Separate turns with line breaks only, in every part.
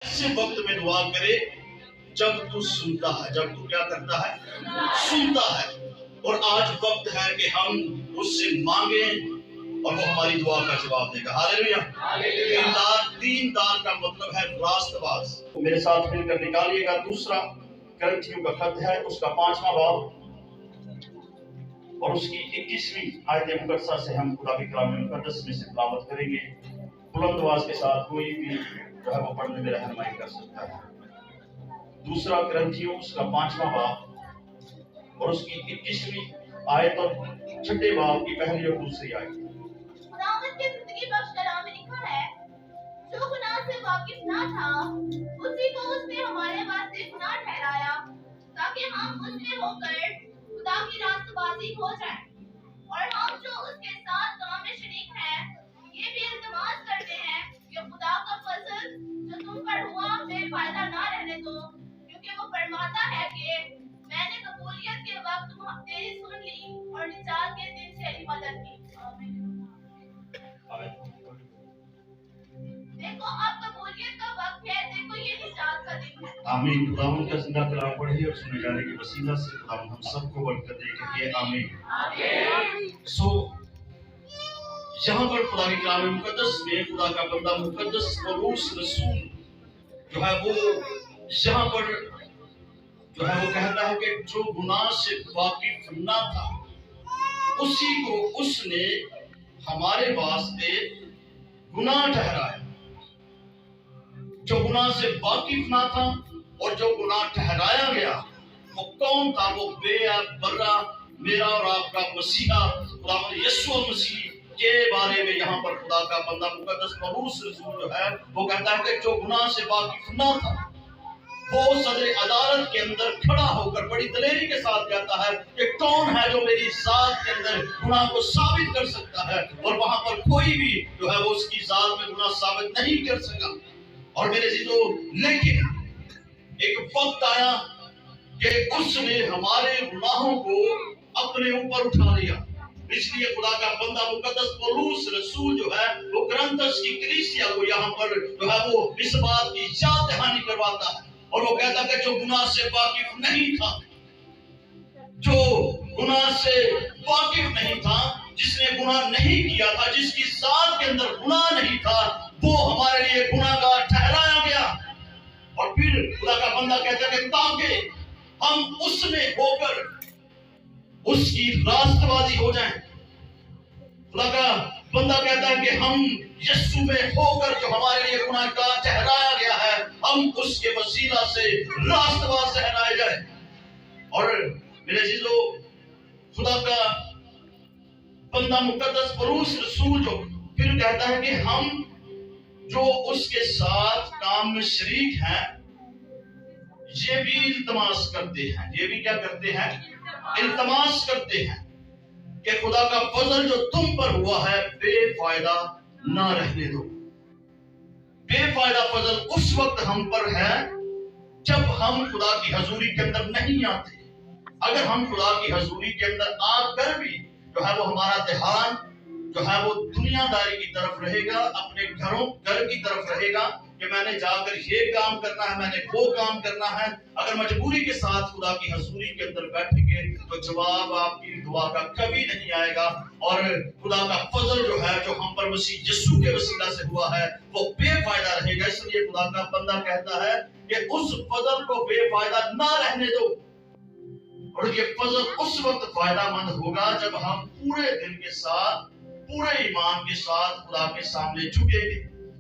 ऐसे वक्त में दुआ करे जब तू सुनता है, जब तू क्या करता है, सुनता है। और आज वक्त है कि हम उससे मांगे और वो हमारी दुआ का जवाब देगा। हालेलुया। तीन दान का मतलब है रास्तबाज। तो मेरे साथ मिलकर निकालिएगा दूसरा करंथियों का खत है, उसका 5वां बाब और उसकी 21वीं आयत मुकद्दसा से हम खुदा के कलाम मुकद्दस में से तिलावत करेंगे। बुलंद आवाज के साथ कोई भी जो है वो पढ़ने में रहनुमाई कर सकता है। दूसरा करंथियों उसका 5वां बाब और उसकी 21वीं आयत और 6ठे बाब की पहली और दूसरी आयत।
खुदावंद के जिंदगी बख्श कलाम में लिखा है, जो गुनाह से वाकिफ ना था उसी को उसने हमारे वास्ते गुनाह ठहराया, ताकि हम उसमें होकर खुदा की रास्तबाजी हो जाएं। और हम जो उसके साथ काम में शरीक हैं, ये भी इल्तिमास करते हैं कि खुदा का फजल जो तुम पर हुआ बेफायदा ना रहने दो, क्योंकि वो फरमाता है कि मैंने कबूलियत के वक्त तेरी सुन ली और निजात के दिन तेरी मदद की। देखो अब कबूलियत का वक्त है, देखो ये निजात का दिन है।
आमीन। खुदावंद का जिंदा कलाम पढ़े और सुने जाने की वसीला से खुदावंद हम सबको बरकत दे कि आमीन। यहाँ पर खुदा के कलाम मुकद्दस में खुदा का बंदा मुकद्दस पौलुस रसूल जो है वो यहाँ पर जो है वो कहता है कि जो गुनाह से वाकिफ ना था उसी को उसने हमारे वास्ते गुनाह ठहराया। जो गुनाह से वाकिफ ना था और जो गुनाह ठहराया गया वो कौन था? वो बेअबरा मेरा और आपका मसीहा खुदावंद यीशु मसीह के बारे में यहाँ पर खुदा का बंदा मुकद्दस पौलुस रसूल जो है वो कहता है कि जो गुनाह से वाकिफ ना था वो सदर अदालत के अंदर खड़ा होकर बड़ी दलेरी के साथ कहता है कि कौन है जो मेरी जात के अंदर गुनाह को साबित कर सकता है, और वहां पर कोई भी जो है वो उसकी जात में गुनाह साबित नहीं कर सका। और मेरे जीजो, लेकिन एक वक्त आया कि उसने हमारे गुनाहों को अपने ऊपर उठा लिया। इसलिए खुदा का बंदा मुकद्दस पौलुस रसूल जो है वो कुरिन्थस की कलीसिया को यहाँ पर जो है वो इस बात की याद दहानी करवाता है और वो कहता है कि जो गुनाह से वाकिफ नहीं था, जो गुनाह से वाकिफ नहीं था, जिसने गुनाह नहीं किया था, जिसकी जात के अंदर गुनाह नहीं था, वो हमारे लिए गुनाहगार ठहराया गया। और फिर खुदा का बंदा कहता है कि ताकि हम उसमें होकर उसकी रास्तबाजी हो जाएं। खुदा का बंदा कहता है कि हम यीशु में होकर जो हमारे लिए गुनाहगार ठहराया गया है, हम उसके वसीला से रास्तबाज ठहराए जाए। और मेरे जीजो, खुदा का बंदा मुकद्दस पौलुस रसूल जो फिर कहता है कि हम जो उसके साथ काम में शरीक हैं ये भी इल्तमास करते हैं। ये भी क्या करते हैं? इल्तमास करते हैं कि खुदा का फजल जो तुम पर हुआ है बेफायदा ना रहने दो। बेफायदा फजल उस वक्त हम पर है जब हम खुदा की हजूरी के अंदर नहीं आते। अगर हम खुदा की हजूरी के अंदर आकर भी जो है वो हमारा ध्यान जो है वो दुनियादारी की तरफ रहेगा, अपने घर की तरफ रहेगा कि मैंने जाकर ये काम करना है, मैंने वो काम करना है। अगर मजबूरी के साथ खुदा की हजूरी के अंदर बैठेंगे तो जवाब आपकी दुआ का कभी नहीं आएगा। और खुदा का फजल जो है जो हम पर मसीह यीशु के वसीला से हुआ है वो बेफायदा रहेगा। इसलिए खुदा का बंदा कहता है कि उस फजल को बेफायदा ना रहने दो। और ये फजल उस वक्त फायदामंद होगा जब हम पूरे दिल के साथ, पूरे ईमान के साथ खुदा के सामने झुकेंगे,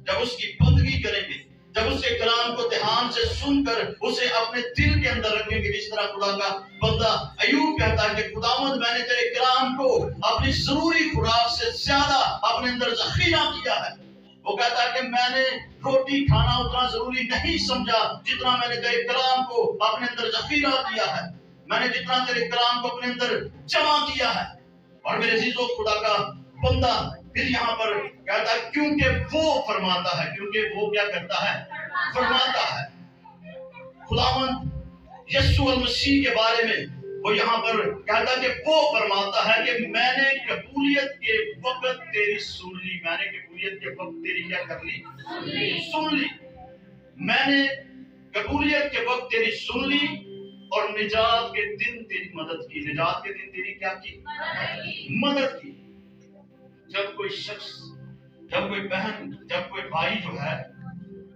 जब उसकी बंदगी करेंगे, जब उसके कलाम को ध्यान से सुनकर उसे अपने दिल के अंदर रखेंगे। जिस तरह खुदा का बंदा अय्यूब कहता है कि खुदावंद मैंने तेरे कलाम को अपनी जरूरी खुराक से ज्यादा अपने अंदर जखीरा किया है। वो कहता है कि मैंने रोटी खाना उतना जरूरी नहीं समझा जितना मैंने तेरे कलाम को अपने अंदर जखीरा किया है, मैंने जितना तेरे कलाम को अपने अंदर जमा किया है। और मेरे अजीजों, खुदा का बंदा फिर यहाँ पर कहता है क्योंकि वो फरमाता है, क्योंकि वो क्या करता है? फरमाता है। खुदावंद यीशु मसीह के बारे में वो यहाँ पर कहता है कि वो फरमाता है कि मैंने कबूलियत के वक्त तेरी सुन ली। मैंने कबूलियत के वक्त तेरी क्या कर ली? सुन ली। میں نے قبولیت کے وقت تیری سن لی اور نجات کے دن تیری مدد کی. نجات کے دن تیری کیا کی؟ مدد کی. جب کوئی شخص، جب کوئی بہن، جب کوئی بھائی جو ہے،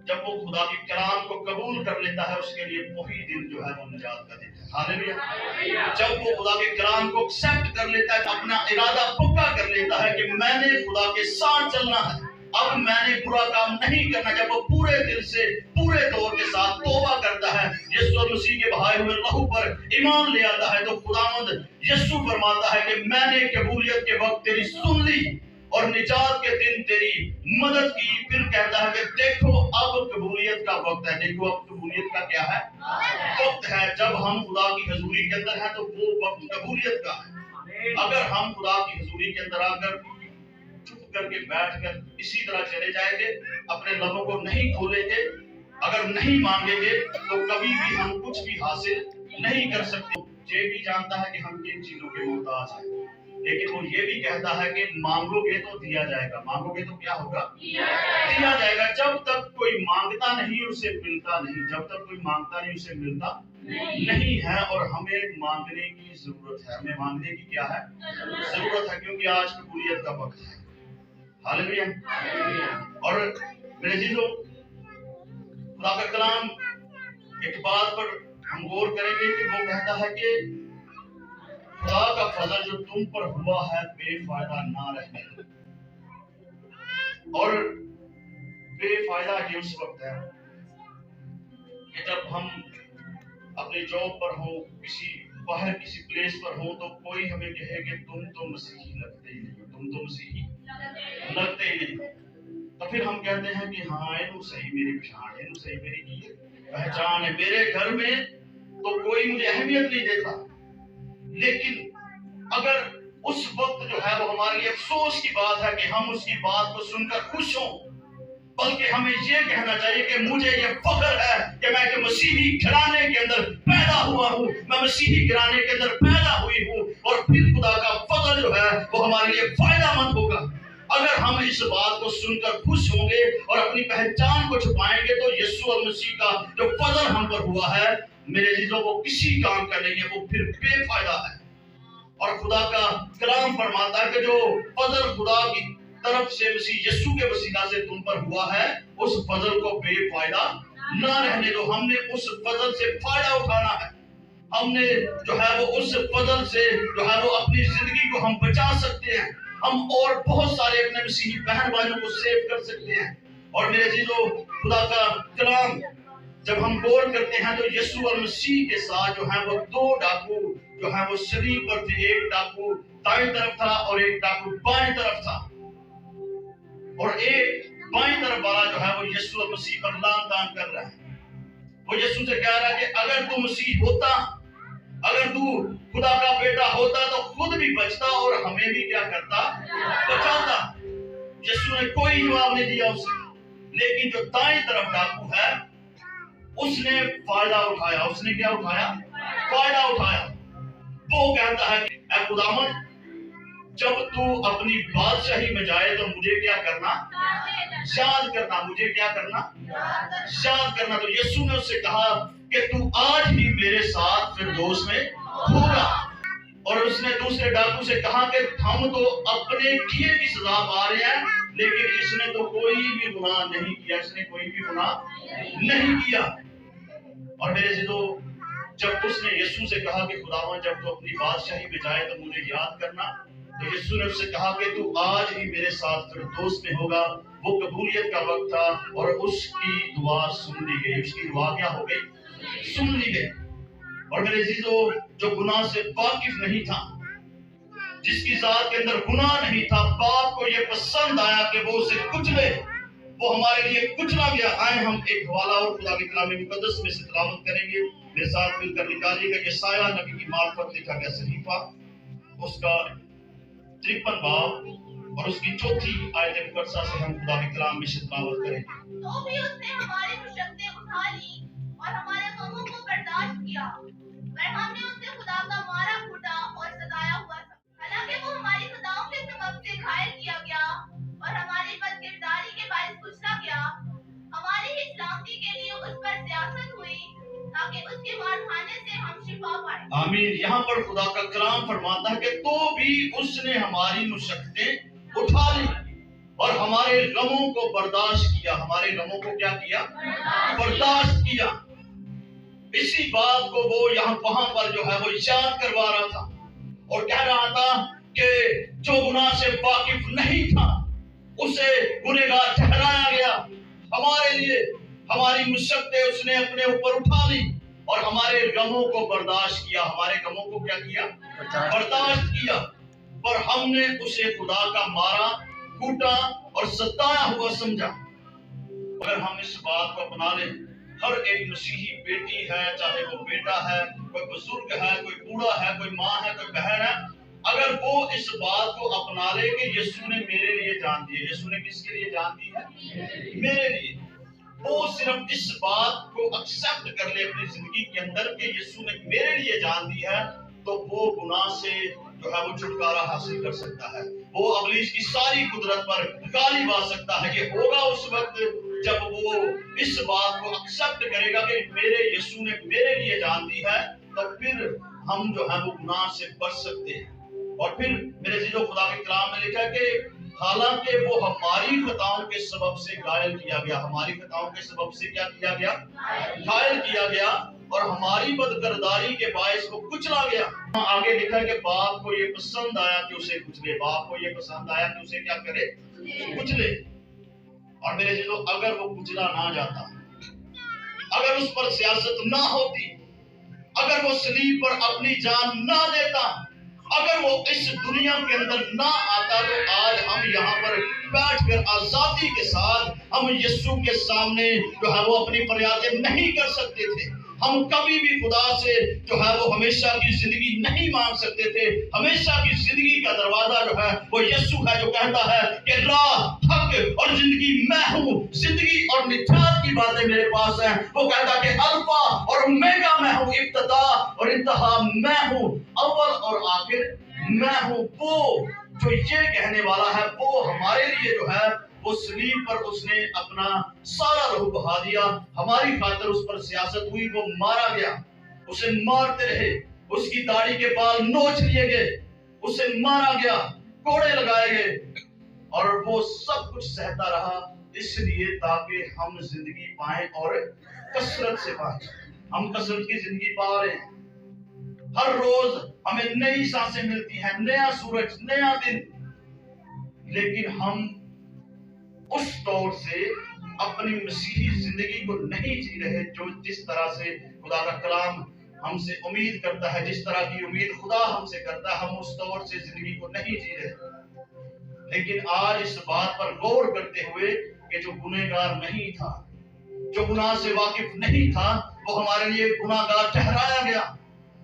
جب وہ خدا کے کلام کو قبول کر لیتا ہے، اس کے لیے وہی دن جو ہے وہ نجات کا دن ہے. ہاللیلویہ. جب وہ خدا کے کلام کو ایکسپٹ کر لیتا ہے، اپنا ارادہ پکا کر لیتا ہے کہ میں نے خدا کے ساتھ چلنا ہے، اب میں نے برا کام نہیں کرنا، جب وہ پورے دل سے، پورے طور کے ساتھ توبہ کرتا ہے، یسوع مسیح کے بہائے ہوئے لہو پر ایمان لے آتا ہے، تو خداوند یسوع فرماتا ہے کہ میں نے قبولیت کے وقت تیری سن لی اور نجات کے دن تیری مدد کی. پھر کہتا ہے کہ دیکھو اب قبولیت کا وقت ہے. دیکھو اب قبولیت کا کیا ہے؟ وقت ہے. جب ہم خدا کی حضوری کے اندر ہیں تو وہ وقت قبولیت کا ہے. اگر ہم خدا کی حضوری کے اندر آ کر چپ کر کے بیٹھ کر اسی طرح چلے جائیں گے، اپنے لبوں کو نہیں کھولیں گے، اگر نہیں مانگیں گے، تو کبھی بھی ہم کچھ بھی حاصل نہیں کر سکتے. یہ بھی جانتا ہے کہ ہم کن چیزوں کے محتاج ہیں، لیکن وہ یہ بھی کہتا ہے کہ مانگو گے تو دیا جائے گا. مانگو گے تو کیا ہوگا؟ دیا جائے گا. جب تک کوئی مانگتا نہیں اسے ملتا نہیں. جب تک کوئی مانگتا نہیں اسے ملتا نہیں ہے. اور ہمیں مانگنے کی ضرورت ہے. ہمیں مانگنے کی کیا ہے؟ ضرورت ہے، کیونکہ آج قبولیت کا وقت ہے. ہاللیلویہ. اور میرے عزیزو، خدا کا کلام ایک بات پر ہم غور کریں گے کہ وہ کہتا ہے کہ خدا کا فضل جو تم پر ہوا ہے بے فائدہ نہ رہنے دو. اور بے فائدہ یہ اس وقت ہے کہ جب ہم اپنے جاب پر ہوں، کسی باہر کسی پلیس پر ہوں، تو کوئی ہمیں کہے کہ تم تو مسیحی لگتے ہی نہیں، تم تو مسیحی لگتے ہی نہیں. تو پھر ہم کہتے ہیں کہ ہاں یہ صحیح میری پہچان ہے، صحیح میری کی پہچان ہے. میرے گھر میں تو کوئی مجھے اہمیت نہیں دیتا، لیکن اگر اس وقت جو ہے وہ ہمارے لیے افسوس کی بات ہے کہ ہم اس کی بات کو سن کر خوش ہوں، بلکہ ہمیں یہ کہنا چاہیے کہ مجھے یہ فخر ہے کہ میں ایک مسیحی گھرانے کے اندر پیدا ہوا ہوں، میں مسیحی گھرانے کے اندر پیدا ہوئی ہوں. اور پھر خدا کا فضل جو ہے وہ ہمارے لیے فائدہ مند ہوگا. اگر ہم اس بات کو سن کر خوش ہوں گے اور اپنی پہچان کو چھپائیں گے، تو یسوع مسیح کا جو فضل ہم پر ہوا ہے میرے عزیزوں وہ کسی کام کا نہیں ہے، وہ پھر بے فائدہ ہے. اور خدا کا کلام فرماتا ہے کہ جو فضل خدا کی طرف سے مسیح یسوع کے وسیلہ سے تم پر ہوا ہے، اس فضل کو بے فائدہ نہ رہنے دو. ہم نے اس فضل سے فائدہ اٹھانا ہے. ہم نے جو ہے وہ اس فضل سے جو ہے وہ اپنی زندگی کو ہم بچا سکتے ہیں. ہم اور بہت سارے اپنے مسیحی بہن بھائیوں کو سیو کر سکتے ہیں. اور میرے عزیزو، خدا کا کلام جب ہم غور کرتے ہیں تو یسوع مسیح کے ساتھ جو ہے وہ دو ڈاکو جو ہے وہ شریف پر تھے. ایک ڈاکو دائیں طرف تھا اور ایک ڈاکو بائیں طرف تھا. اور ایک بائیں طرف والا جو ہے وہ یسوع مسیح پر لان تان کر رہا ہے. وہ یسوع سے کہہ رہا ہے کہ اگر تو مسیح ہوتا، اگر تو خدا کا بیٹا ہوتا تو خود بھی بچتا اور ہمیں بھی کیا کرتا؟ بچاتا. یسوع نے کوئی جواب نہیں دیا اسے. لیکن جو دائیں طرف ڈاکو ہے اس نے فائدہ اٹھایا. اس نے کیا اٹھایا؟ فائدہ اٹھایا. وہ کہتا ہے کہ اے خداوند، جب تو اپنی بادشاہی میں جائے تو مجھے کیا کرنا؟ یاد کرنا. مجھے کیا کرنا؟ یاد کرنا. تو یسوع نے اس سے کہا کہ تو آج ہی میرے ساتھ فردوس میں ہوگا. اور اس نے دوسرے ڈاکو سے کہا کہ ہم تو اپنے کیے کی سزا پا رہے ہیں، لیکن اس نے تو کوئی بھی گناہ نہیں کیا. اس نے کوئی بھی گناہ نہیں کیا. اور میرے عزیزو، جب اس نے یسوع سے کہا کہ خداوند جب تو اپنی بادشاہی میں جائے تو مجھے یاد کرنا، تو یسوع نے اس سے کہا کہ تو آج ہی میرے ساتھ فردوس میں ہوگا. وہ قبولیت کا وقت تھا اور اس کی دعا سن لی گئی. اس کی دعا کیا ہو گئی؟ سن لی گئی. اور میرے عزیزو، جو گناہ سے واقف نہیں تھا، جس کی ذات کے اندر گناہ نہیں تھا، باپ کو یہ پسند آیا کہ وہ اسے کچلے، وہ ہمارے لیے کچلا گیا. آئے ہم ایک حوالہ اور خدا کے کلام مقدس میں سے تلاوت کریں گے. میرے ساتھ مل کر نکالیے گا یسایہ نبی کی معرفت لکھا گیا صحیفہ، اس کا 53 باب اور اس کی 4 آیت مقدسہ سے ہم خدا کے کلام میں سے تلاوت کریں گے.
تو بھی اس نے ہماری مشقتیں اٹھا لی اور ہمارے غموں کو برداشت کیا، پر ہم نے اسے خدا کا مارا کوٹا اور ستایا ہوا تھا. حالانکہ وہ ہماری خطاؤں کے سبب سے گھائل کیا گیا اور ہماری بد کرداری کے باعث کچلا گیا. ہماری ہی سلامتی کے لیے
आमीन। यहाँ पर खुदा का कलाम फरमाता है कि तो भी उसने हमारी मुशक्कतें उठा ली और हमारे गमों को बर्दाश्त किया। हमारे गमों को क्या किया? बर्दाश्त किया। इसी बात को वो यहाँ वहां पर जो है वो याद करवा रहा था और कह रहा था कि जो गुनाह से वाकिफ नहीं था उसे गुनहगार ठहराया गया। हमारे लिए हमारी मुशक्कतें उसने अपने ऊपर उठा ली और हमारे गमों को बर्दाश्त किया। हमारे गमों को क्या किया? बर्दाश्त किया। पर हमने उसे खुदा का मारा, कूटा और सताया हुआ समझा। अगर हम इस बात को अपना लें, हर एक मसीही बेटी है, चाहे वो बेटा है, कोई बुजुर्ग है, कोई बूढ़ा है, कोई माँ है, कोई बहन है, अगर वो इस बात को अपना ले कि यीशु ने मेरे लिए जान दी है। यीशु ने किसके लिए जान दी है? मेरे लिए। वो सिर्फ इस बात को एक्सेप्ट कर ले अपनी जिंदगी के अंदर कि यीशु ने मेरे लिए जान दी है, तो वो गुनाह से जो है वो छुटकारा हासिल कर सकता है। वो इब्लीस की सारी कुदरत पर गाली बाज सकता है। ये होगा उस वक्त जब वो इस बात को एक्सेप्ट करेगा कि मेरे यीशु ने मेरे लिए जान दी है, तो फिर हम जो है वो गुनाह से बच सकते हैं। और फिर मेरे जीजो, खुदा के कलाम में लिखा है कि हालांकि वो हमारी खताओं के सबब से घायल किया गया। हमारी खताओं के सबब से क्या किया गया? घायल किया गया। और हमारी बदकिरदारी के बायस वो कुचला गया। आगे लिखा है कि बाप को ये पसंद आया कि उसे कुचले। बाप को ये पसंद आया कि उसे क्या करे? कुचले। और मेरे जीजो, अगर वो कुचला ना जाता, अगर उस पर सियासत ना होती, अगर वो सलीब पर अपनी जान ना देता, अगर वो इस दुनिया के अंदर ना आता, तो आज हम यहाँ पर बैठकर आजादी के साथ हम यीशु के सामने जो है वो अपनी फरियादें नहीं कर सकते थे। हम कभी भी खुदा से जो है वो हमेशा की जिंदगी नहीं मांग सकते थे। हमेशा की जिंदगी का दरवाजा जो है वो यीशु है, जो कहता है कि राह, हक और जिंदगी मैं हूँ। जिंदगी और निजात की बातें मेरे पास हैं। वो कहता है कि अल्फा और ओमेगा मैं हूँ, इब्तिदा और इंतहा मैं हूँ, अव्वल और आखिर मैं हूँ। वो जो ये कहने वाला है, वो हमारे लिए जो है वो सलीब पर उसने अपना सारा लहू बहा दिया। हमारी खातिर उस पर सियासत हुई, वो मारा गया, उसे मारते रहे, उसकी दाढ़ी के बाल नोच लिए गए, उसे मारा गया, कोड़े लगाए गए, और वो सब कुछ सहता रहा, इसलिए ताकि हम जिंदगी पाएं और कसरत से पाएं। हम कसरत की जिंदगी पा रहे हैं। हर रोज हमें नई सांसें मिलती हैं, नया सूरज, नया दिन, लेकिन हम उस तौर से अपनी मसीही जिंदगी को नहीं जी रहे जो जिस तरह से खुदा का कलाम हमसे उम्मीद करता है, जिस तरह की उम्मीद खुदा हमसे करता है, हम उस तौर से जिंदगी को नहीं जी रहे। लेकिन आज इस बात पर गौर करते हुए कि जो गुनहगार नहीं था, जो गुनाह से वाकिफ नहीं था, वो हमारे लिए गुनाहगार ठहराया गया,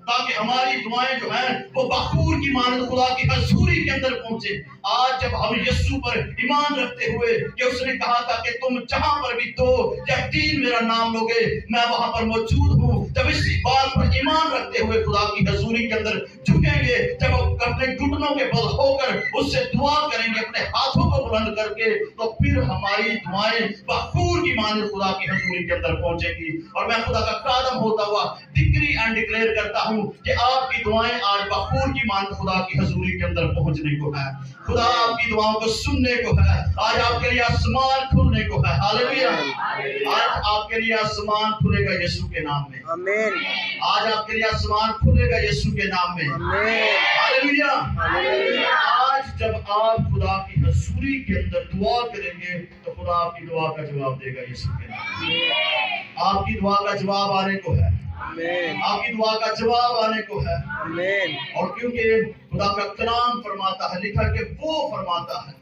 ताकि हमारी दुआएं जो हैं वो बखूर की मानद खुदा की हजूरी के अंदर पहुंचे। आज जब हम यीशु पर ईमान रखते हुए कि उसने कहा था कि तुम जहां पर भी 2 या 3 मेरा नाम लोगे, मैं वहां पर मौजूद हूं, जब इसी बात पर ईमान रखते हुए खुदा की हजूरी के अंदर झुकेंगे, जब हम अपने घुटनों के बल होकर उससे दुआ करेंगे, अपने हाथों को बुलंद करके, तो फिर हमारी दुआएं बखूर की मानद खुदा की हजूरी के अंदर पहुंचेगी। और मैं खुदा का खादम होता हुआ डिक्री एंड डिक्लेयर करता हूं कि आपकी दुआएं आज बखूर की मानद खुदा की हजूरी के अंदर पहुंचने को है। खुदा आपकी दुआओं को सुनने को है। आज आपके लिए आसमान खुलने को है। हालेलुया। आज आपके लिए आसमान खुलेगा यीशु के नाम में।
आमीन।
आज आपके लिए आसमान खुलेगा यीशु के नाम में।
आमीन।
हालेलुया।
हालेलुया।
आज जब आप खुदा की हजूरी के अंदर दुआ करेंगे, तो खुदा आपकी दुआ का जवाब देगा यीशु के नाम में। आपकी दुआ का जवाब आने को है।
आमीन।
आपकी दुआ का जवाब आने को है।
आमीन।
और क्योंकि खुदा का कलाम फरमाता है, लिखा कि वो फरमाता है,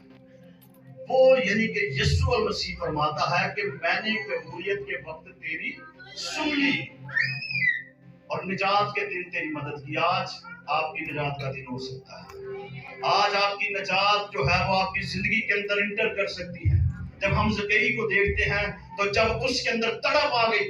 वो यानी कि यीशु मसीह फरमाता है कि मैंने कबूलियत के वक्त तेरी सुन ली और निजात के दिन तेरी मदद की। आज आपकी निजात का दिन हो सकता है। आज आपकी निजात जो है वो आपकी जिंदगी के अंदर इंटर कर सकती है। जब हम ज़कई को देखते हैं, तो जब उसके अंदर तड़प आ गई,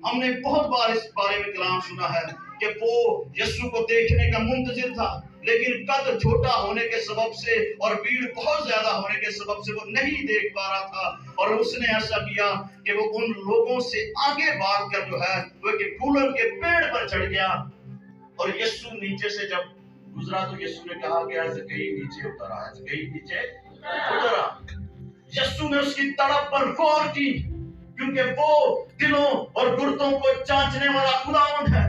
हमने बहुत बार इस बारे में कलाम सुना है कि वो यीशु को देखने का मुंतजिर था, लेकिन कद छोटा होने के सबब से और भीड़ बहुत ज्यादा होने के सबब से वो नहीं देख पा रहा था, और उसने ऐसा किया कि वो उन लोगों से आगे भागकर जो है वो एक फूलन के पेड़ पर चढ़ गया اور یسوع نیچے سے جب گزرا تو یسوع نے کہا کہ زکئی نیچے اترا، زکئی نیچے اترا۔ یسوع نے اس کی تڑپ پر غور کی، کیونکہ وہ دلوں اور گردوں کو جانچنے والا خداوند ہے۔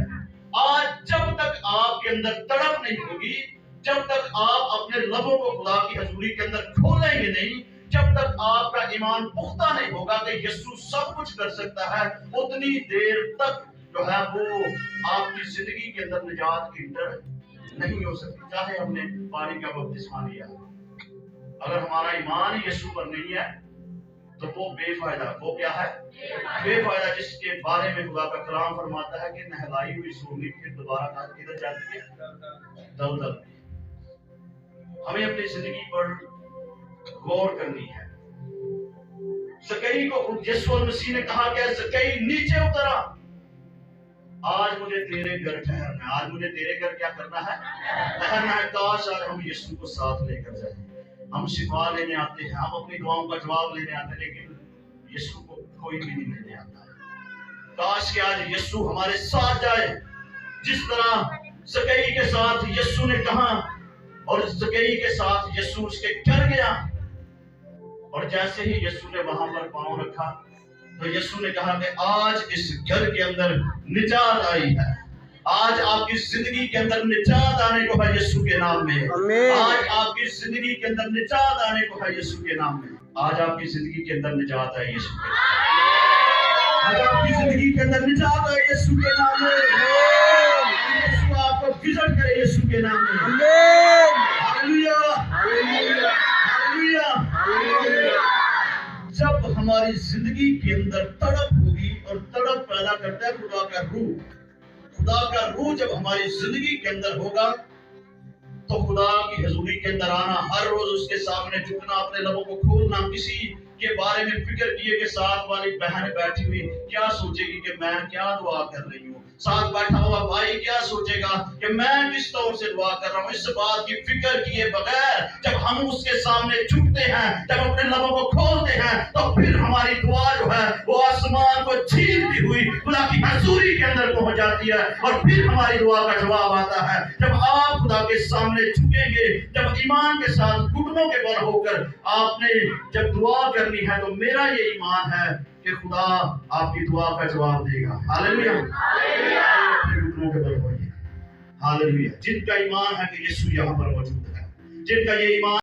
آج جب تک آپ کے اندر تڑپ نہیں ہوگی، جب تک آپ اپنے لبوں کو خدا کی حضوری کے اندر کھولیں گے نہیں، جب تک آپ کا ایمان پختہ نہیں ہوگا کہ یسوع سب کچھ کر سکتا ہے، اتنی دیر تک جو ہے وہ آپ کی زندگی کے اندر نجات انٹر نہیں ہو سکتی، چاہے ہم نے پانی کا بپتسمہ لیا۔ اگر ہمارا ایمان ہی یسوع پر نہیں ہے تو وہ بے فائدہ، وہ کیا ہے؟ بے فائدہ، جس کے بارے میں خدا کا کلام فرماتا ہے کہ نہلائی ہوئی سونی پھر دوبارہ کدھر جاتی ہے؟ دلدل میں۔ ہمیں اپنی زندگی پر غور کرنی ہے۔ زکئی کو خود یسوع مسیح نے کہا کہ زکئی نیچے اترا، آج مجھے تیرے گھر ٹھہرنا ہے، آج مجھے تیرے گھر کیا کرنا ہے؟ ٹھہرنا ہے۔ کاش آج ہم یسوع کو ساتھ لے کر جائیں۔ ہم شفا لینے آتے ہیں، ہم اپنی دعاؤں کا جواب لینے آتے ہیں، لیکن یسوع کو کوئی بھی نہیں لینے آتا ہے۔ کاش کہ آج یسوع ہمارے ساتھ جائے، جس طرح زکئی کے ساتھ یسوع نے کہا، اور زکئی کے ساتھ یسوع اس کے گھر گیا، اور جیسے ہی یسوع نے وہاں پر پاؤں رکھا تو یسوع نے کہا کہ آج اس گھر کے اندر نجات آئی ہے، آج آپ کی زندگی کے اندر نجات آنے کو ہے یسوع کے نام میں۔ آج آپ کی زندگی کے اندر نجات آنے کو ہے یسوع کے نام میں۔ آج آپ کی زندگی کے اندر نجات آئی یسوع کے نام میں۔ آج آپ کی زندگی کے اندر نجات آئی یسوع کے نام میں۔ یسوع آپ کو وزٹ کرے یسوع کے نام میں۔ Hallelujah, hallelujah, hallelujah. جب ہماری زندگی کے اندر تڑپ ہوگی، اور تڑپ پیدا کرتا ہے خدا کا روح، خدا کا روح جب ہماری زندگی کے اندر ہوگا تو خدا کی حضوری کے اندر آنا، ہر روز اس کے سامنے جھکنا، اپنے لبوں کو کھولنا، کسی کے بارے میں فکر کیے کہ ساتھ والی بہن بیٹھی ہوئی کیا سوچے گی کہ میں کیا دعا کر رہی ہوں، ساتھ بیٹھا ہوا بھائی کیا سوچے گا کہ میں کس طور سے دعا کر رہا ہوں۔ اس بات کی فکر کیے بغیر جب ہم اس کے سامنے جھکتے ہیں، جب اپنے لبوں کو کھولتے ہیں، تو پھر ہماری دعا جو ہے وہ آسمان کو چھینتی ہوئی خدا کی حضوری کے اندر پہنچ جاتی ہے، اور پھر ہماری دعا کا جواب آتا ہے۔ جب آپ خدا کے سامنے جھکیں گے، جب ایمان کے ساتھ گھٹنوں کے بل ہو کر آپ نے جب دعا کرنی ہے، تو میرا یہ ایمان ہے کہ خدا آپ کی دعا کا جواب دے گا۔ ہاللویا، اپنے گھٹنوں کے بل ہوئیے۔ ہاللویا۔ جن کا ایمان ہے کہ یسوع یہاں پر موجود ہے، جن کا یہ ایمان